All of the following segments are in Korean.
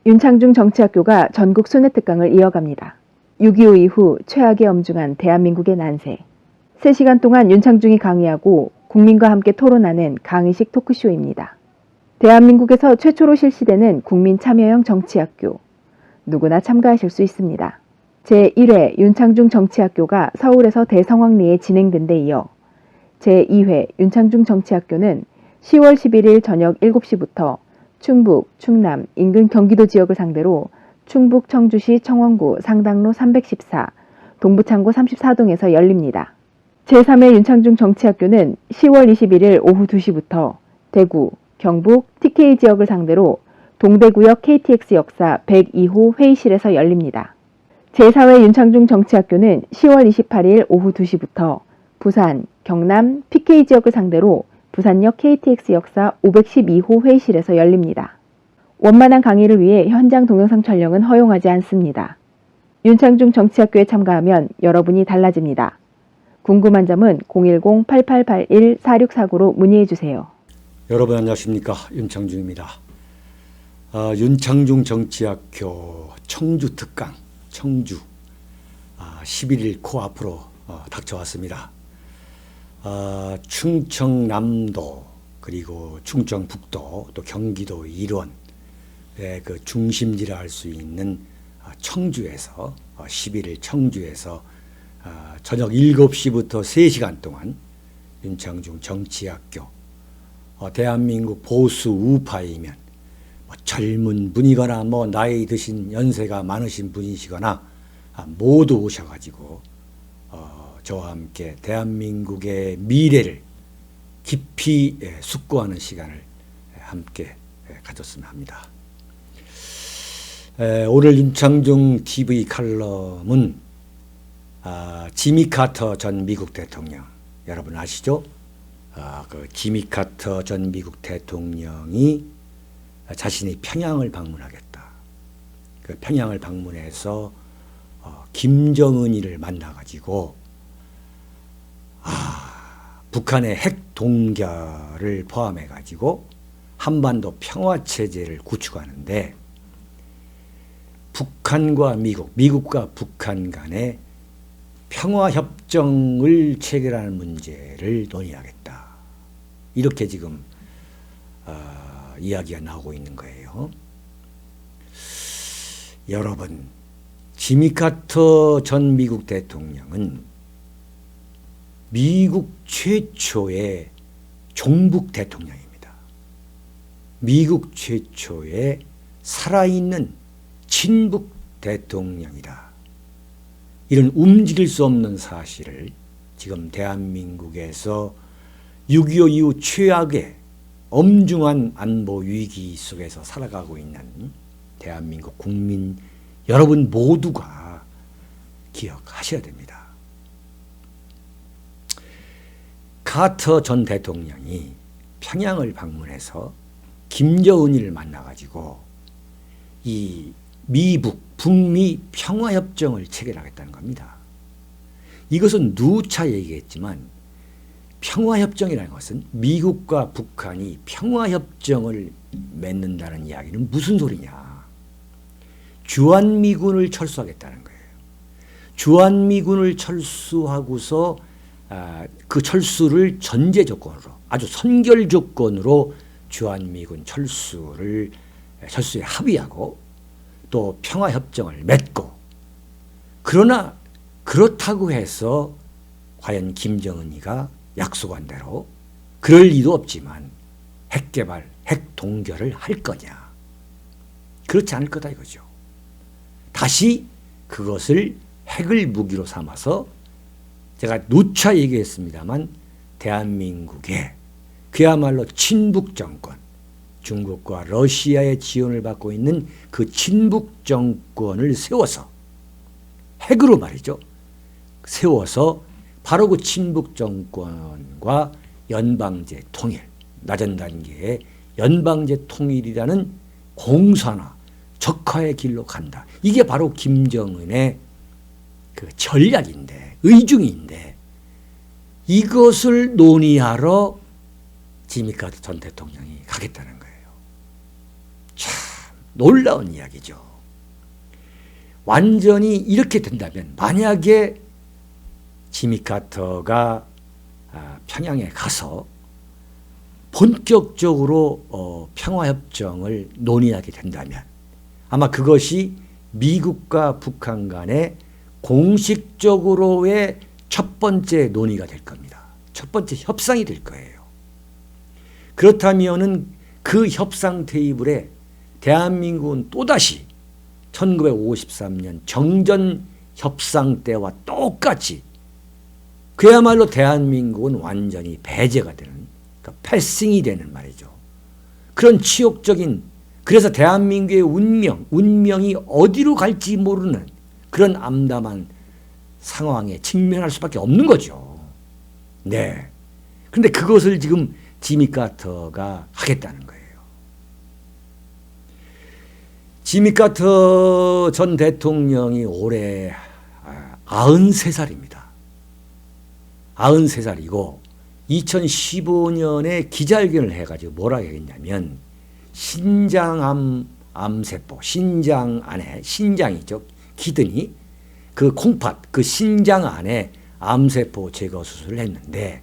윤창중 정치학교가 전국 순회 특강을 이어갑니다. 6.25 이후 최악의 엄중한 대한민국의 난세. 3시간 동안 윤창중이 강의하고 국민과 함께 토론하는 강의식 토크쇼입니다. 대한민국에서 최초로 실시되는 국민 참여형 정치학교. 누구나 참가하실 수 있습니다. 제1회 윤창중 정치학교가 서울에서 대성황리에 진행된 데 이어 제2회 윤창중 정치학교는 10월 11일 저녁 7시부터 충북, 충남, 인근 경기도 지역을 상대로 충북 청주시 청원구 상당로 314, 동부창고 34동에서 열립니다. 제3회 윤창중 정치학교는 10월 21일 오후 2시부터 대구, 경북, TK 지역을 상대로 동대구역 KTX 역사 102호 회의실에서 열립니다. 제4회 윤창중 정치학교는 10월 28일 오후 2시부터 부산, 경남, PK 지역을 상대로 부산역 KTX 역사 512호 회의실에서 열립니다. 원만한 강의를 위해 현장 동영상 촬영은 허용하지 않습니다. 윤창중 정치학교에 참가하면 여러분이 달라집니다. 궁금한 점은 010-8881-4649로 문의해주세요. 여러분 안녕하십니까, 윤창중입니다. 윤창중 정치학교 청주 특강, 청주 11일 코앞으로 닥쳐왔습니다. 충청남도 그리고 충청북도 또 경기도 일원의 그 중심지라 할 수 있는 청주에서 11일 청주에서 저녁 7시부터 3시간 동안 윤창중 정치학교, 대한민국 보수 우파이면 젊은 분이거나 나이 드신 연세가 많으신 분이시거나 모두 오셔가지고 저와 함께 대한민국의 미래를 깊이 숙고하는 시간을 함께 가졌으면 합니다. 오늘 윤창중 TV 칼럼은 지미 카터 전 미국 대통령, 여러분 아시죠? 그 지미 카터 전 미국 대통령이 자신이 평양을 방문하겠다. 그 평양을 방문해서 김정은이를 만나가지고 북한의 핵 동결을 포함해가지고 한반도 평화체제를 구축하는데 북한과 미국과 북한 간의 평화협정을 체결하는 문제를 논의하겠다. 이렇게 지금 이야기가 나오고 있는 거예요. 여러분, 지미 카터 전 미국 대통령은 미국 최초의 종북 대통령입니다. 미국 최초의 살아있는 친북 대통령이다. 이런 움직일 수 없는 사실을 지금 대한민국에서 6.25 이후 최악의 엄중한 안보 위기 속에서 살아가고 있는 대한민국 국민 여러분 모두가 기억하셔야 됩니다. 카터 전 대통령이 평양을 방문해서 김정은이를 만나가지고 이 미북, 북미 평화협정을 체결하겠다는 겁니다. 이것은 누차 얘기했지만 평화협정이라는 것은 미국과 북한이 평화협정을 맺는다는 이야기는 무슨 소리냐. 주한미군을 철수하겠다는 거예요. 주한미군을 철수하고서 그 철수를 전제 조건으로, 아주 선결 조건으로 주한미군 철수에 합의하고 또 평화협정을 맺고, 그러나 그렇다고 해서 과연 김정은이가 약속한 대로 그럴 리도 없지만 핵개발, 핵동결을 할 거냐. 그렇지 않을 거다 이거죠. 다시 그것을 핵을 무기로 삼아서, 제가 누차 얘기했습니다만 대한민국의 그야말로 친북 정권, 중국과 러시아의 지원을 받고 있는 그 친북 정권을 세워서, 핵으로 말이죠, 세워서 바로 그 친북 정권과 연방제 통일, 낮은 단계의 연방제 통일이라는 공산화, 적화의 길로 간다. 이게 바로 김정은의 그 전략인데, 의중인데, 이것을 논의하러 지미 카터 전 대통령이 가겠다는 거예요. 참 놀라운 이야기죠. 완전히 이렇게 된다면, 만약에 지미 카터가 평양에 가서 본격적으로 평화협정을 논의하게 된다면 아마 그것이 미국과 북한 간의 공식적으로의 첫 번째 논의가 될 겁니다. 첫 번째 협상이 될 거예요. 그렇다면은 그 협상 테이블에 대한민국은 또다시 1953년 정전 협상 때와 똑같이 그야말로 대한민국은 완전히 배제가 되는, 그러니까 패싱이 되는 말이죠. 그런 치욕적인, 그래서 대한민국의 운명이 어디로 갈지 모르는 그런 암담한 상황에 직면할 수밖에 없는 거죠. 네. 그런데 그것을 지금 지미 카터가 하겠다는 거예요. 지미 카터 전 대통령이 올해 93살입니다. 93살이고 2015년에 기자회견을 해가지고 뭐라고 했냐면 암세포, 신장 안에, 신장이죠. 기드니, 그 콩팥, 그 신장 안에 암세포 제거 수술을 했는데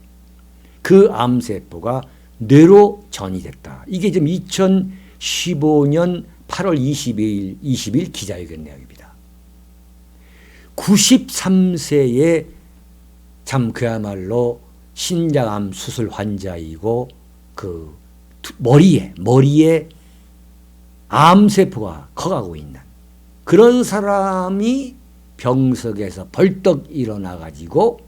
그 암세포가 뇌로 전이됐다. 이게 지금 2015년 8월 20일 기자회견 내용입니다. 93세의 참 그야말로 신장암 수술 환자이고 그 머리에 암세포가 커가고 있는 그런 사람이 병석에서 벌떡 일어나가지고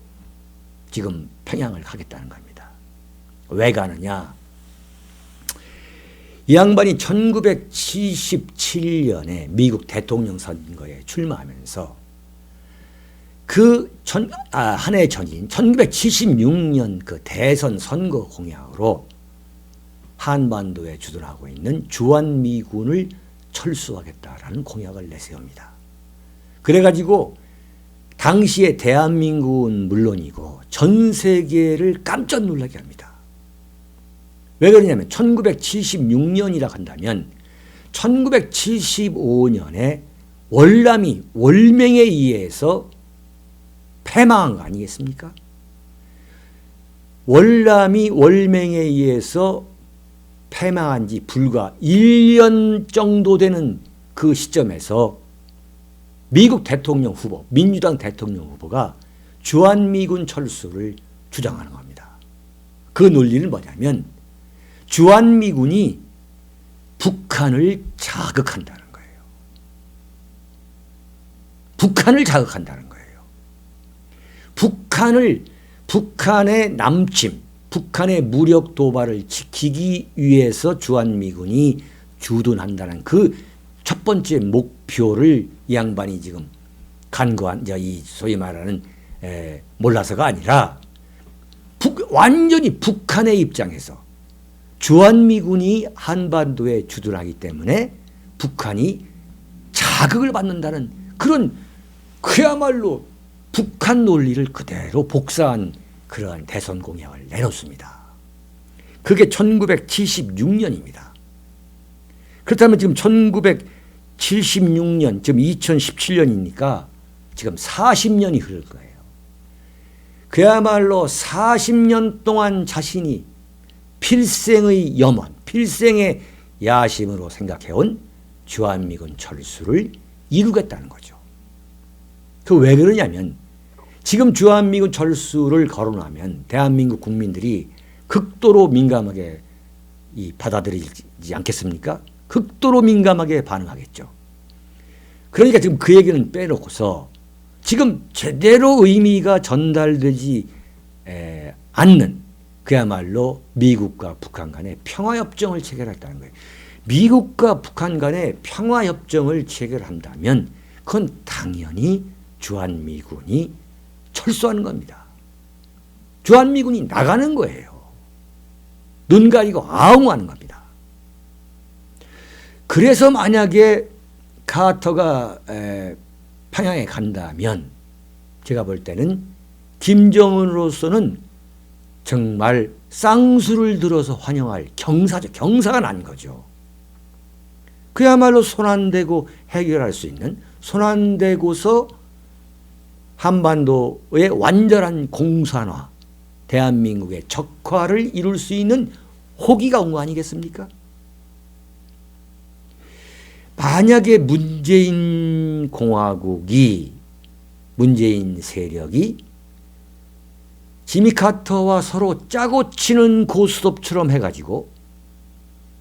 지금 평양을 가겠다는 겁니다. 왜 가느냐? 이 양반이 1977년에 미국 대통령 선거에 출마하면서 한 해 전인 1976년 그 대선 선거 공약으로 한반도에 주둔하고 있는 주한미군을 철수하겠다라는 공약을 내세웁니다. 그래가지고 당시에 대한민국은 물론이고 전 세계를 깜짝 놀라게 합니다. 왜 그러냐면 1976년이라 한다면 1975년에 월남이 월맹에 의해서 패망한 거 아니겠습니까? 월남이 월맹에 의해서 패망한 지 불과 1년 정도 되는 그 시점에서 미국 대통령 후보, 민주당 대통령 후보가 주한미군 철수를 주장하는 겁니다. 그 논리는 뭐냐면 주한미군이 북한을 자극한다는 거예요. 북한을 자극한다는 거예요. 북한의 남침, 북한의 무력 도발을 지키기 위해서 주한미군이 주둔한다는 그 첫 번째 목표를 이 양반이 지금 간과한, 이 소위 말하는 몰라서가 아니라 완전히 북한의 입장에서 주한미군이 한반도에 주둔하기 때문에 북한이 자극을 받는다는 그런 그야말로 북한 논리를 그대로 복사한 그러한 대선 공약을 내놓습니다. 그게 1976년입니다. 그렇다면 지금 1976년, 지금 2017년이니까 지금 40년이 흐를 거예요. 그야말로 40년 동안 자신이 필생의 염원, 필생의 야심으로 생각해온 주한미군 철수를 이루겠다는 거죠. 그 왜 그러냐면 지금 주한미군 철수를 거론하면 대한민국 국민들이 극도로 민감하게 받아들이지 않겠습니까? 극도로 민감하게 반응하겠죠. 그러니까 지금 그 얘기는 빼놓고서 지금 제대로 의미가 전달되지 않는 그야말로 미국과 북한 간의 평화협정을 체결했다는 거예요. 미국과 북한 간의 평화협정을 체결한다면 그건 당연히 주한미군이 철수하는 겁니다. 주한미군이 나가는 거예요. 눈 가리고 아웅하는 겁니다. 그래서 만약에 카터가 평양에 간다면 제가 볼 때는 김정은으로서는 정말 쌍수를 들어서 환영할 경사죠. 경사가 난 거죠. 그야말로 손안대고 해결할 수 있는, 손안대고서 한반도의 완전한 공산화, 대한민국의 적화를 이룰 수 있는 호기가 온 거 아니겠습니까? 만약에 문재인 공화국이, 문재인 세력이 지미 카터와 서로 짜고 치는 고스톱처럼 해가지고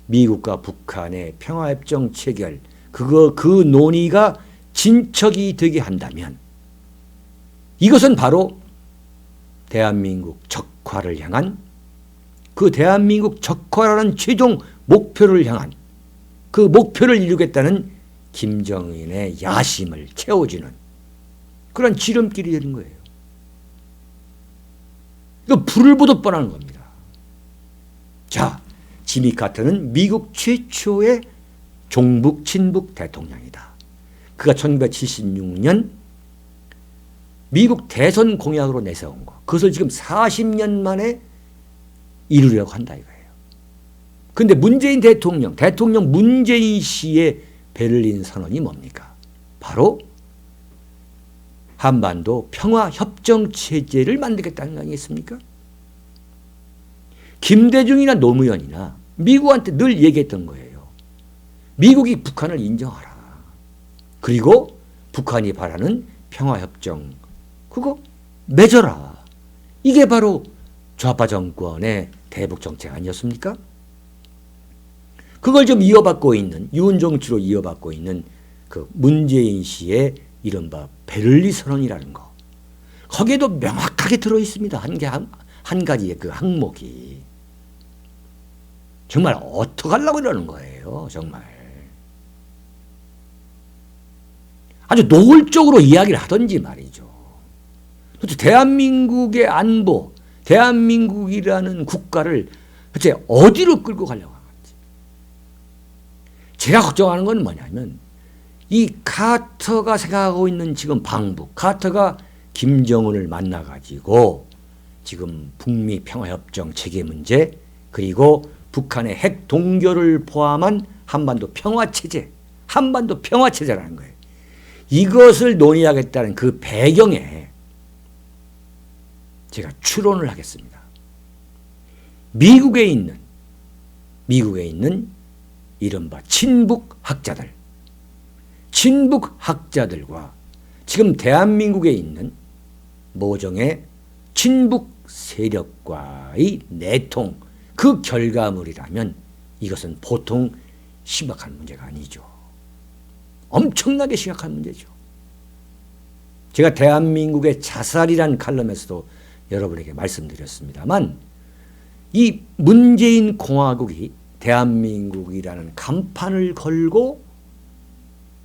미국과 북한의 평화협정 체결, 그 논의가 진척이 되게 한다면 이것은 바로 대한민국 적화를 향한, 그 대한민국 적화라는 최종 목표를 향한, 그 목표를 이루겠다는 김정은의 야심을 채워주는 그런 지름길이 되는 거예요. 이거 불을 보듯 뻔한 겁니다. 자, 지미 카터는 미국 최초의 종북 친북 대통령이다. 그가 1976년 미국 대선 공약으로 내세운 거, 그것을 지금 40년 만에 이루려고 한다 이거예요. 그런데 문재인 대통령 문재인 씨의 베를린 선언이 뭡니까? 바로 한반도 평화협정 체제를 만들겠다는 거 아니겠습니까? 김대중이나 노무현이나 미국한테 늘 얘기했던 거예요. 미국이 북한을 인정하라. 그리고 북한이 바라는 평화협정 그거 맺어라. 이게 바로 좌파 정권의 대북 정책 아니었습니까? 그걸 좀 이어받고 있는, 유은 정치로 이어받고 있는 그 문재인 씨의 이른바 베를린 선언이라는 거. 거기에도 명확하게 들어있습니다. 한 가지의 그 항목이. 정말 어떡하려고 이러는 거예요. 정말. 아주 노골적으로 이야기를 하든지 말이죠. 도대체 대한민국의 안보, 대한민국이라는 국가를 도대체 어디로 끌고 가려고 하는지. 제가 걱정하는 건 뭐냐면 이 카터가 생각하고 있는 지금 방북, 카터가 김정은을 만나가지고 지금 북미 평화협정 체계 문제, 그리고 북한의 핵 동결을 포함한 한반도 평화체제, 한반도 평화체제라는 거예요. 이것을 논의하겠다는 그 배경에 제가 추론을 하겠습니다. 미국에 있는 이른바 친북학자들과 지금 대한민국에 있는 모종의 친북 세력과의 내통, 그 결과물이라면 이것은 보통 심각한 문제가 아니죠. 엄청나게 심각한 문제죠. 제가 대한민국의 자살이란 칼럼에서도 여러분에게 말씀드렸습니다만 이 문재인 공화국이 대한민국이라는 간판을 걸고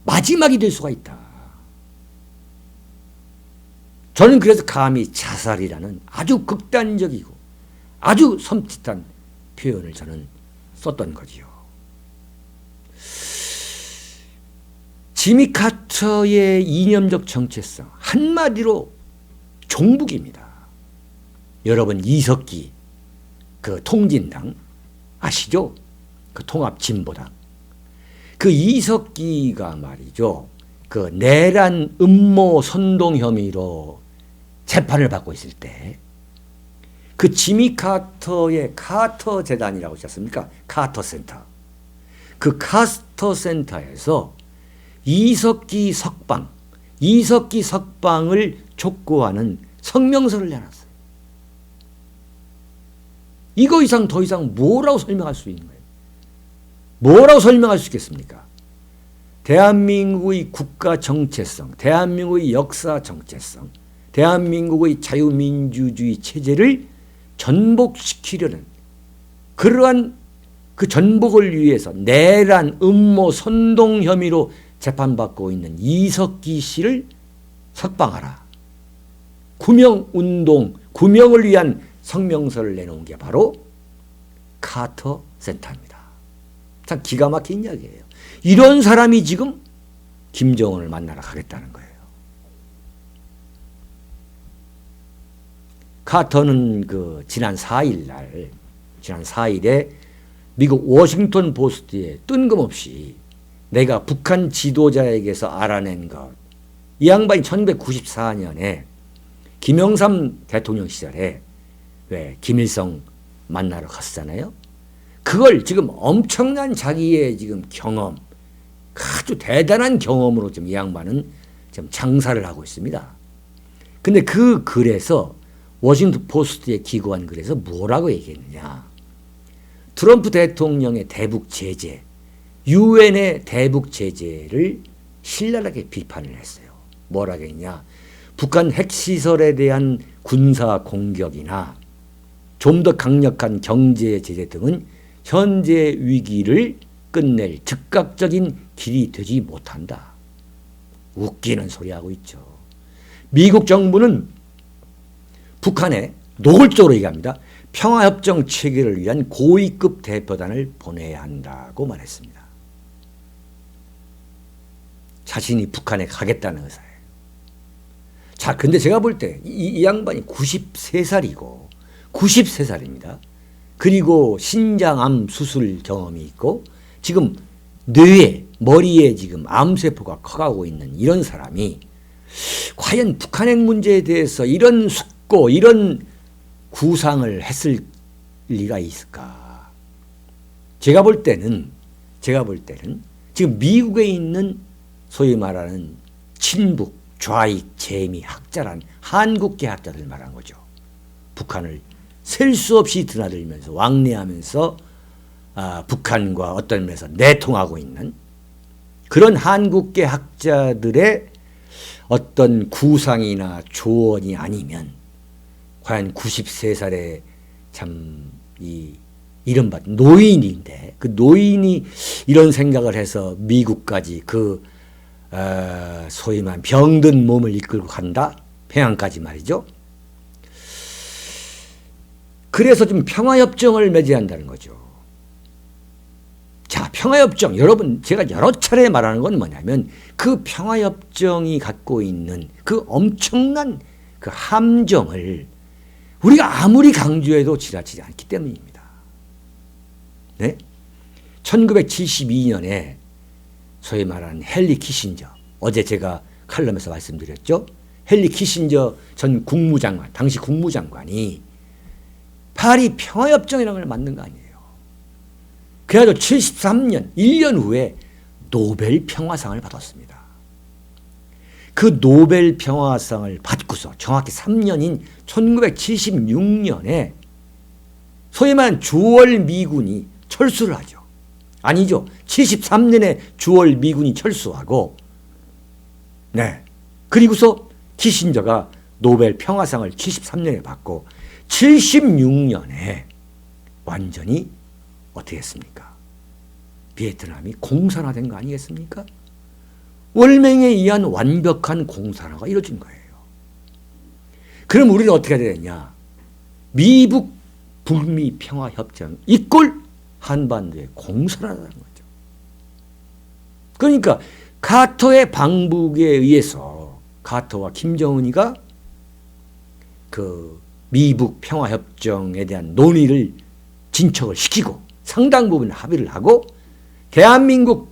마지막이 될 수가 있다. 저는 그래서 감히 자살이라는 아주 극단적이고 아주 섬찟한 표현을 저는 썼던 거지요. 지미 카터의 이념적 정체성, 한마디로 종북입니다. 여러분 이석기 그 통진당 아시죠? 그 통합진보당. 그 이석기가 말이죠. 그 내란 음모 선동 혐의로 재판을 받고 있을 때 그 지미 카터의 카터 재단이라고 있지 않습니까? 카터 센터. 그 카터 센터에서 이석기 석방을 촉구하는 성명서를 내놨어요. 이거 이상 더 이상 뭐라고 설명할 수 있는 거예요? 뭐라고 설명할 수 있겠습니까? 대한민국의 국가 정체성, 대한민국의 역사 정체성, 대한민국의 자유민주주의 체제를 전복시키려는 그러한 그 전복을 위해서 내란, 음모, 선동 혐의로 재판받고 있는 이석기 씨를 석방하라. 구명운동, 구명을 위한 성명서를 내놓은 게 바로 카터 센터입니다. 참 기가 막힌 이야기예요. 이런 사람이 지금 김정은을 만나러 가겠다는 거예요. 카터는 그 지난 4일에 미국 워싱턴 포스트에 뜬금없이 내가 북한 지도자에게서 알아낸 것. 이 양반이 1994년에 김영삼 대통령 시절에 왜 김일성 만나러 갔잖아요. 그걸 지금 엄청난 자기의 지금 경험, 아주 대단한 경험으로 지금 이 양반은 지금 장사를 하고 있습니다. 근데 그 글에서 워싱턴 포스트에 기고한 글에서 뭐라고 얘기했느냐. 트럼프 대통령의 대북 제재, 유엔의 대북 제재를 신랄하게 비판을 했어요. 뭐라고 했냐. 북한 핵시설에 대한 군사 공격이나 좀 더 강력한 경제 제재 등은 현재 위기를 끝낼 즉각적인 길이 되지 못한다. 웃기는 소리 하고 있죠. 미국 정부는 북한에 노골적으로 얘기합니다. 평화협정 체결을 위한 고위급 대표단을 보내야 한다고 말했습니다. 자신이 북한에 가겠다는 의사예요. 자, 근데 제가 볼 때 이 양반이 93살이고 93살입니다. 그리고 신장암 수술 경험이 있고 지금 뇌에 머리에 지금 암세포가 커가고 있는 이런 사람이 과연 북한 핵 문제에 대해서 이런 숙고 이런 구상을 했을 리가 있을까? 제가 볼 때는 지금 미국에 있는 소위 말하는 친북, 좌익, 재미, 학자란 한국계 학자들 말한 거죠. 북한을 셀 수 없이 드나들면서 왕래하면서 북한과 어떤 면에서 내통하고 있는 그런 한국계 학자들의 어떤 구상이나 조언이 아니면 과연 93살에 참 이른바 노인인데 그 노인이 이런 생각을 해서 미국까지 그 소위 말하는 병든 몸을 이끌고 간다? 평양까지 말이죠. 그래서 좀 평화협정을 맺어야 한다는 거죠. 자, 평화협정. 여러분, 제가 여러 차례 말하는 건 뭐냐면 그 평화협정이 갖고 있는 그 엄청난 그 함정을 우리가 아무리 강조해도 지나치지 않기 때문입니다. 네? 1972년에 소위 말하는 헨리 키신저, 어제 제가 칼럼에서 말씀드렸죠. 헨리 키신저 전 국무장관, 당시 국무장관이 파리 평화협정이라는 걸 만든 거 아니에요. 그래가지고 73년, 1년 후에 노벨 평화상을 받았습니다. 그 노벨 평화상을 받고서 정확히 3년인 1976년에 소위 말하는 주월 미군이 철수를 하죠. 아니죠. 73년에 주월 미군이 철수하고, 네. 그리고서 키신저가 노벨 평화상을 73년에 받고, 76년에 완전히 어떻게 했습니까? 베트남이 공산화된 거 아니겠습니까? 월맹에 의한 완벽한 공산화가 이루어진 거예요. 그럼 우리는 어떻게 해야 되냐? 미북 북미 평화협정 이꼴 한반도의 공산화라는 거죠. 그러니까 카터의 방북에 의해서 카터와 김정은이가 그 미북 평화협정에 대한 논의를 진척을 시키고 상당 부분 합의를 하고 대한민국의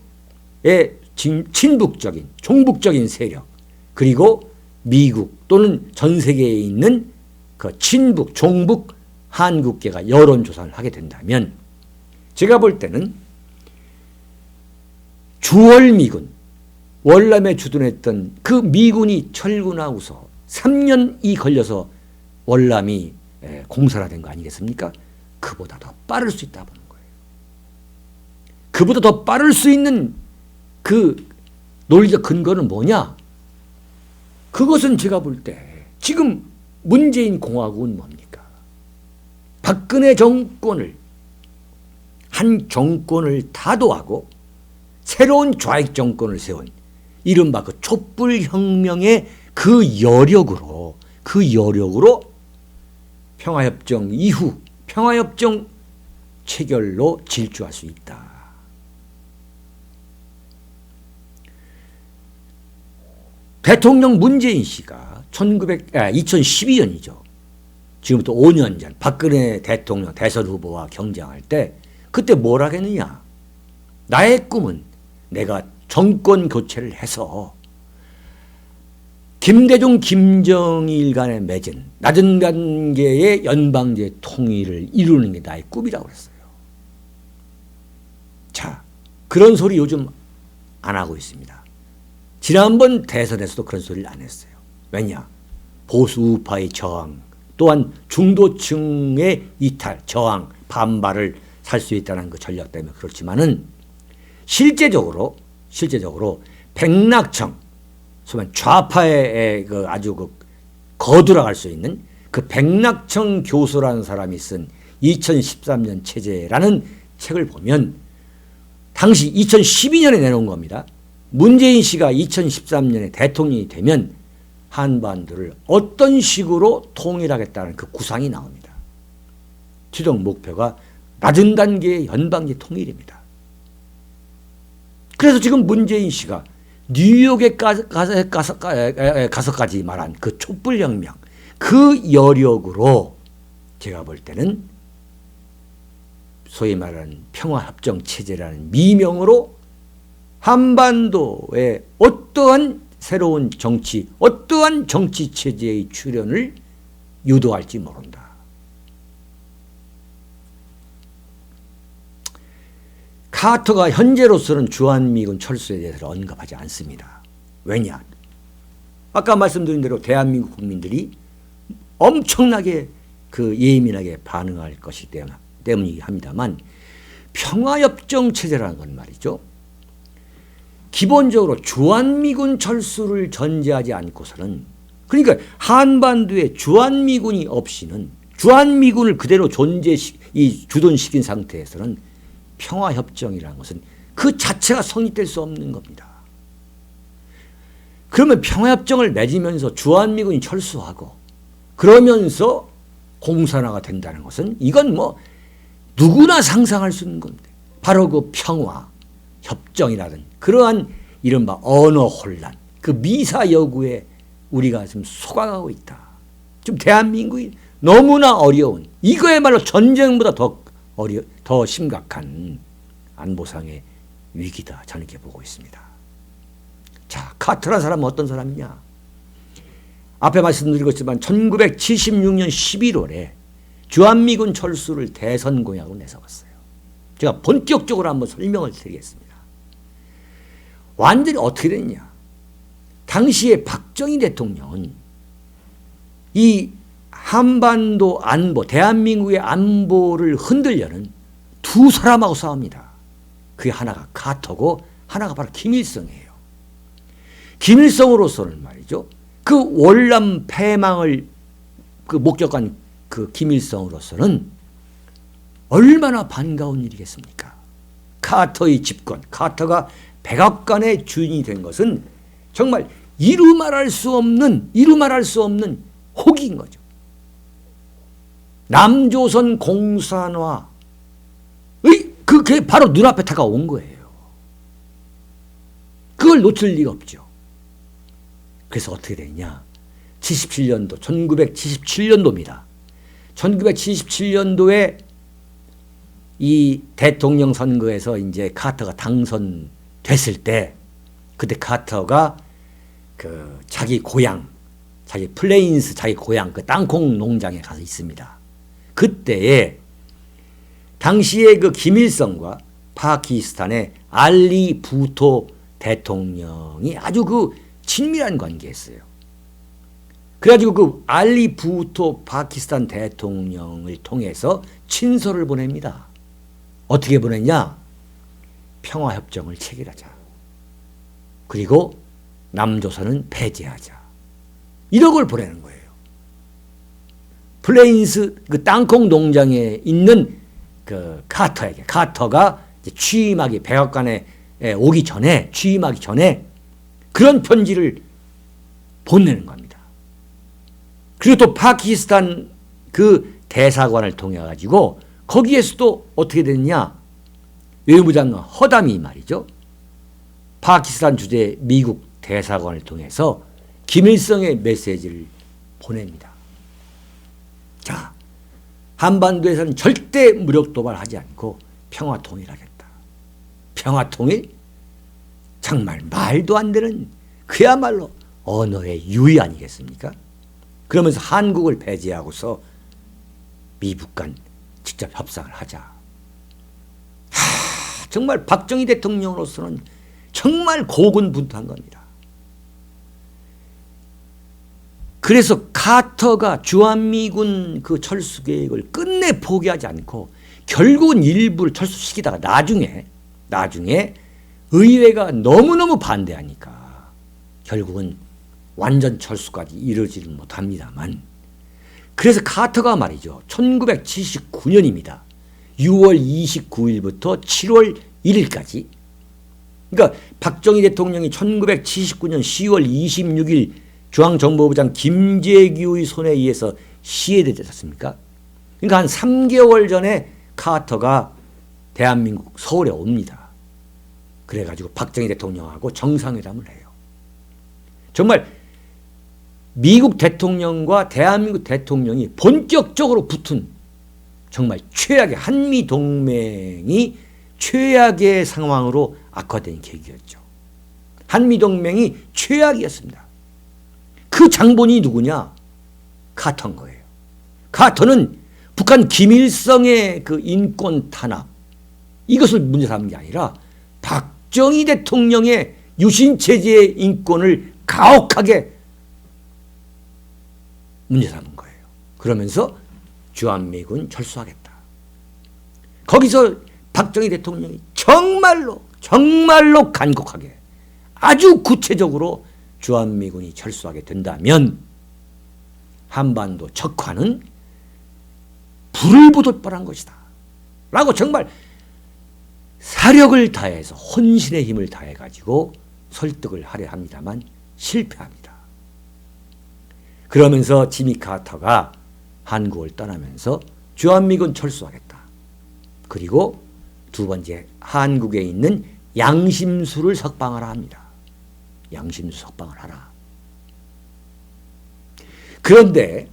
친북적인 종북적인 세력 그리고 미국 또는 전 세계에 있는 그 친북 종북 한국계가 여론조사를 하게 된다면 제가 볼 때는 주월 미군 월남에 주둔했던 그 미군이 철군하고서 3년이 걸려서 월남이 공산화된 거 아니겠습니까? 그보다 더 빠를 수 있다 보는 거예요. 그보다 더 빠를 수 있는 그 논리적 근거는 뭐냐? 그것은 제가 볼 때 지금 문재인 공화국은 뭡니까? 박근혜 정권을 한 정권을 타도하고 새로운 좌익 정권을 세운 이른바 그 촛불혁명의 그 여력으로 평화협정 이후 평화협정 체결로 질주할 수 있다. 대통령 문재인 씨가 2012년이죠. 지금부터 5년 전 박근혜 대통령 대선 후보와 경쟁할 때 그때 뭐라 했느냐. 나의 꿈은 내가 정권 교체를 해서 김대중, 김정일 간에 맺은 낮은 단계의 연방제 통일을 이루는 게 나의 꿈이라고 그랬어요. 자, 그런 소리 요즘 안 하고 있습니다. 지난번 대선에서도 그런 소리를 안 했어요. 왜냐? 보수 우파의 저항, 또한 중도층의 이탈, 저항, 반발을 살 수 있다는 그 전략 때문에 그렇지만은 실제적으로 백낙청, 소위 좌파의 그 아주 그 거들어갈 수 있는 그 백낙청 교수라는 사람이 쓴 2013년 체제라는 책을 보면 당시 2012년에 내놓은 겁니다. 문재인 씨가 2013년에 대통령이 되면 한반도를 어떤 식으로 통일하겠다는 그 구상이 나옵니다. 최종 목표가 낮은 단계의 연방제 통일입니다. 그래서 지금 문재인 씨가 뉴욕에 가서까지 말한 그 촛불혁명, 그 여력으로 제가 볼 때는 소위 말하는 평화협정체제라는 미명으로 한반도의 어떠한 새로운 정치, 어떠한 정치체제의 출현을 유도할지 모른다. 카터가 현재로서는 주한미군 철수에 대해서 언급하지 않습니다. 왜냐? 아까 말씀드린 대로 대한민국 국민들이 엄청나게 그 예민하게 반응할 것이기 때문이긴 합니다만 평화협정 체제라는 건 말이죠. 기본적으로 주한미군 철수를 전제하지 않고서는, 그러니까 한반도에 주한미군이 없이는, 주한미군을 그대로 주둔시킨 상태에서는 평화협정이라는 것은 그 자체가 성립될 수 없는 겁니다. 그러면 평화협정을 맺으면서 주한미군이 철수하고 그러면서 공산화가 된다는 것은 이건 뭐 누구나 상상할 수 있는 겁니다. 바로 그 평화협정이라든 그러한 이른바 언어 혼란, 그 미사 여구에 우리가 지금 속아가고 있다. 지금 대한민국이 너무나 어려운, 이거야말로 전쟁보다 더 심각한 안보상의 위기다. 저는 이렇게 보고 있습니다. 자, 카터라는 사람은 어떤 사람이냐? 앞에 말씀드리겠지만 1976년 11월에 주한미군 철수를 대선 공약으로 내세웠어요. 제가 본격적으로 한번 설명을 드리겠습니다. 완전히 어떻게 됐냐? 당시에 박정희 대통령은 이 한반도 안보, 대한민국의 안보를 흔들려는 두 사람하고 싸웁니다. 그게 하나가 카터고 하나가 바로 김일성이에요. 김일성으로서는 말이죠. 그 월남 패망을 그 목격한 그 김일성으로서는 얼마나 반가운 일이겠습니까? 카터의 집권, 카터가 백악관의 주인이 된 것은 정말 이루 말할 수 없는 호기인 거죠. 남조선 공산화의 그게 바로 눈앞에 다가온 거예요. 그걸 놓칠 리가 없죠. 그래서 어떻게 되냐? 77년도, 1977년도입니다. 1977년도에 이 대통령 선거에서 이제 카터가 당선됐을 때, 그때 카터가 그 자기 고향, 자기 플레인스, 자기 고향 그 땅콩 농장에 가서 있습니다. 그때에 당시에 그 김일성과 파키스탄의 알리 부토 대통령이 아주 그 친밀한 관계였어요. 그래가지고 그 알리 부토 파키스탄 대통령을 통해서 친서를 보냅니다. 어떻게 보냈냐? 평화협정을 체결하자. 그리고 남조선은 폐지하자. 이런 걸 보내는 거예요. 플레인스 그 땅콩 농장에 있는 그 카터에게, 카터가 취임하기, 백악관에 오기 전에, 취임하기 전에 그런 편지를 보내는 겁니다. 그리고 또 파키스탄 그 대사관을 통해 가지고 거기에서도 어떻게 됐냐? 외무장관 허담이 말이죠. 파키스탄 주재 미국 대사관을 통해서 김일성의 메시지를 보냅니다. 자, 한반도에서는 절대 무력 도발하지 않고 평화 통일하겠다. 평화 통일? 정말 말도 안 되는 그야말로 언어의 유의 아니겠습니까? 그러면서 한국을 배제하고서 미국과 직접 협상을 하자. 정말 박정희 대통령으로서는 정말 고군분투한 겁니다. 그래서 카터가 주한미군 그 철수 계획을 끝내 포기하지 않고 결국은 일부를 철수시키다가 나중에 의회가 너무너무 반대하니까 결국은 완전 철수까지 이루어지는 못합니다만, 그래서 카터가 말이죠, 1979년입니다. 6월 29일부터 7월 1일까지, 그러니까 박정희 대통령이 1979년 10월 26일 중앙정보부장 김재규의 손에 의해서 시해되지 않습니까? 그러니까 한 3개월 전에 카터가 대한민국 서울에 옵니다. 그래가지고 박정희 대통령하고 정상회담을 해요. 정말 미국 대통령과 대한민국 대통령이 본격적으로 붙은 정말 최악의 한미동맹이 최악의 상황으로 악화된 계기였죠. 한미동맹이 최악이었습니다. 그 장본이 누구냐? 카터인 거예요. 카터는 북한 김일성의 그 인권 탄압, 이것을 문제 삼은 게 아니라 박정희 대통령의 유신체제의 인권을 가혹하게 문제 삼은 거예요. 그러면서 주한미군 철수하겠다. 거기서 박정희 대통령이 정말로 간곡하게 아주 구체적으로 주한미군이 철수하게 된다면 한반도 적화는 불을 보듯 뻔한 것이다 라고 정말 사력을 다해서 혼신의 힘을 다해가지고 설득을 하려 합니다만 실패합니다. 그러면서 지미 카터가 한국을 떠나면서 주한미군 철수하겠다. 그리고 두 번째, 한국에 있는 양심수를 석방하라 합니다. 양심수 석방을 하라. 그런데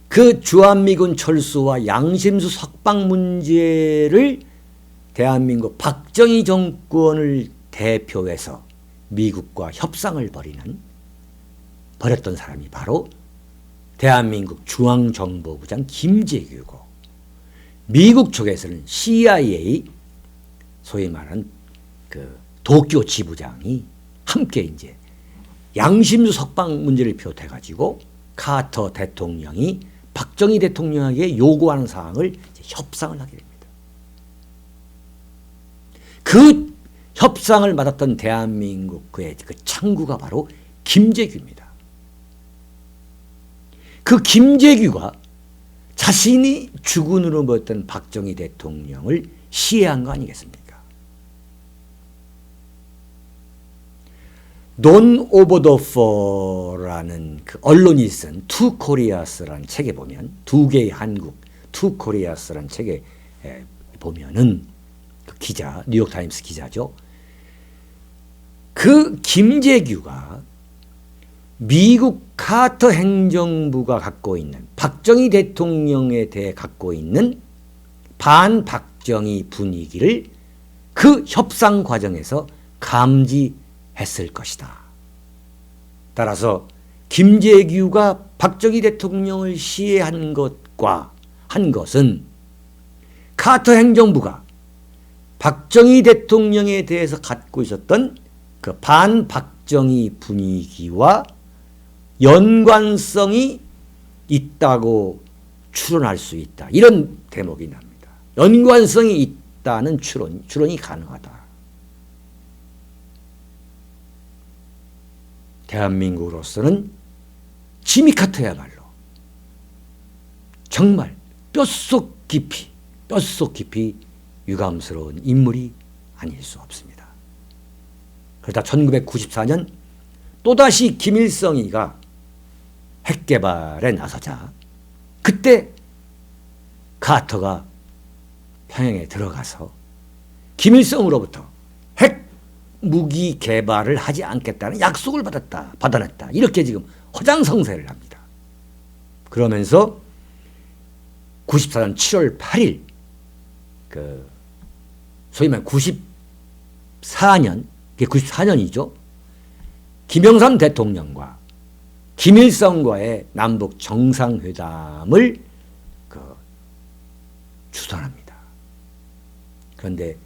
그 주한미군 철수와 양심수 석방 문제를 대한민국 박정희 정권을 대표해서 미국과 협상을 벌였던 사람이 바로 대한민국 중앙정보부장 김재규고, 미국 쪽에서는 CIA, 소위 말하는 그 도쿄 지부장이 함께 이제 양심수 석방 문제를 비롯해 가지고 카터 대통령이 박정희 대통령에게 요구하는 사항을 협상을 하게 됩니다. 그 협상을 맡았던 대한민국 그 창구가 바로 김재규입니다. 그 김재규가 자신이 주군으로 보였던 박정희 대통령을 시해한 거 아니겠습니까? 논 오버 더 포라는 그 언론이 쓴 투 코리아스라는 책에 보면, 두 개의 한국, 투 코리아스라는 책에 보면은 그 기자, 뉴욕타임스 기자죠. 그 김재규가 미국 카터 행정부가 갖고 있는 박정희 대통령에 대해 갖고 있는 반박정희 분위기를 그 협상 과정에서 감지했을 것이다. 따라서 김재규가 박정희 대통령을 시해한 것은 카터 행정부가 박정희 대통령에 대해서 갖고 있었던 그 반박정희 분위기와 연관성이 있다고 추론할 수 있다. 이런 대목이 납니다. 연관성이 있다는 추론이 가능하다. 대한민국으로서는 지미 카터야말로 정말 뼛속 깊이 유감스러운 인물이 아닐 수 없습니다. 그러다 1994년 또다시 김일성이가 핵개발에 나서자 그때 카터가 평양에 들어가서 김일성으로부터 핵무기 개발을 하지 않겠다는 약속을 받아냈다. 이렇게 지금 허장성세를 합니다. 그러면서 94년 7월 8일 소위 말하면 94년, 그게 94년이죠. 김영삼 대통령과 김일성과의 남북 정상회담을 주선합니다. 그런데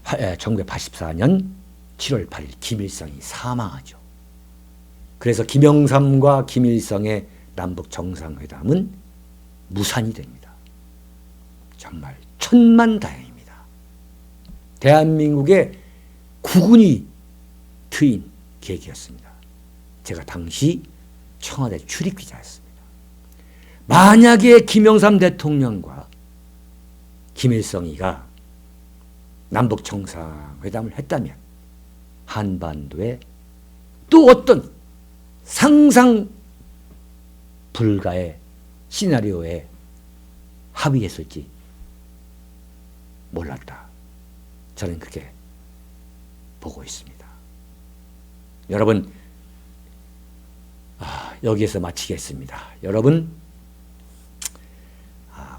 1984년 7월 8일 김일성이 사망하죠. 그래서 김영삼과 김일성의 남북 정상회담은 무산이 됩니다. 정말 천만다행입니다. 대한민국의 국운이 트인 계기였습니다. 제가 당시 청와대 출입기자였습니다. 만약에 김영삼 대통령과 김일성이가 남북 정상회담을 했다면 한반도에 또 어떤 상상 불가의 시나리오에 합의했을지 몰랐다. 저는 그렇게 보고 있습니다. 여러분, 여기에서 마치겠습니다. 여러분,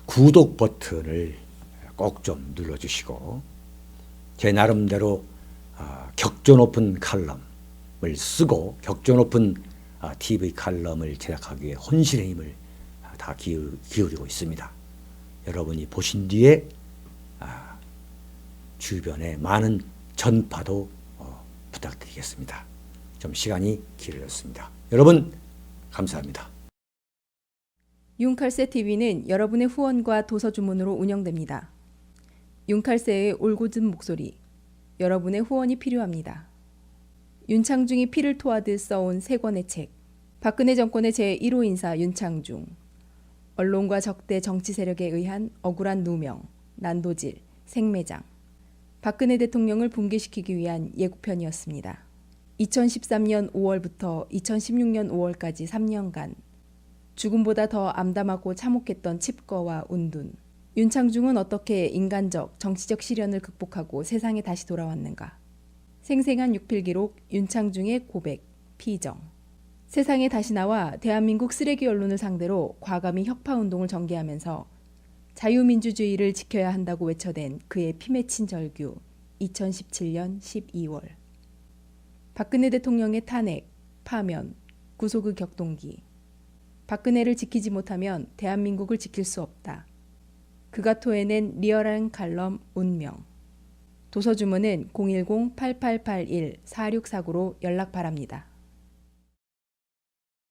구독 버튼을 꼭 좀 눌러주시고 제 나름대로 격조 높은 칼럼을 쓰고 격조 높은 TV 칼럼을 제작하기 위해 혼신의 힘을 다 기울이고 있습니다. 여러분이 보신 뒤에 주변에 많은 전파도 부탁드리겠습니다. 좀 시간이 길어졌습니다. 여러분 감사합니다. 윤칼세 TV는 여러분의 후원과 도서 주문으로 운영됩니다. 윤칼세의 올곧은 목소리, 여러분의 후원이 필요합니다. 윤창중이 피를 토하듯 써온 세 권의 책, 박근혜 정권의 제1호 인사 윤창중, 언론과 적대 정치 세력에 의한 억울한 누명, 난도질, 생매장, 박근혜 대통령을 붕괴시키기 위한 예고편이었습니다. 2013년 5월부터 2016년 5월까지 3년간 죽음보다 더 암담하고 참혹했던 칩거와 운둔. 윤창중은 어떻게 인간적, 정치적 시련을 극복하고 세상에 다시 돌아왔는가. 생생한 육필기록 윤창중의 고백, 피정. 세상에 다시 나와 대한민국 쓰레기 언론을 상대로 과감히 혁파운동을 전개하면서 자유민주주의를 지켜야 한다고 외쳐댄 그의 피 맺힌 절규 2017년 12월. 박근혜 대통령의 탄핵, 파면, 구속의 격동기. 박근혜를 지키지 못하면 대한민국을 지킬 수 없다. 그가 토해낸 리얼한 칼럼 운명. 도서 주문은 010-8881-4649로 연락 바랍니다.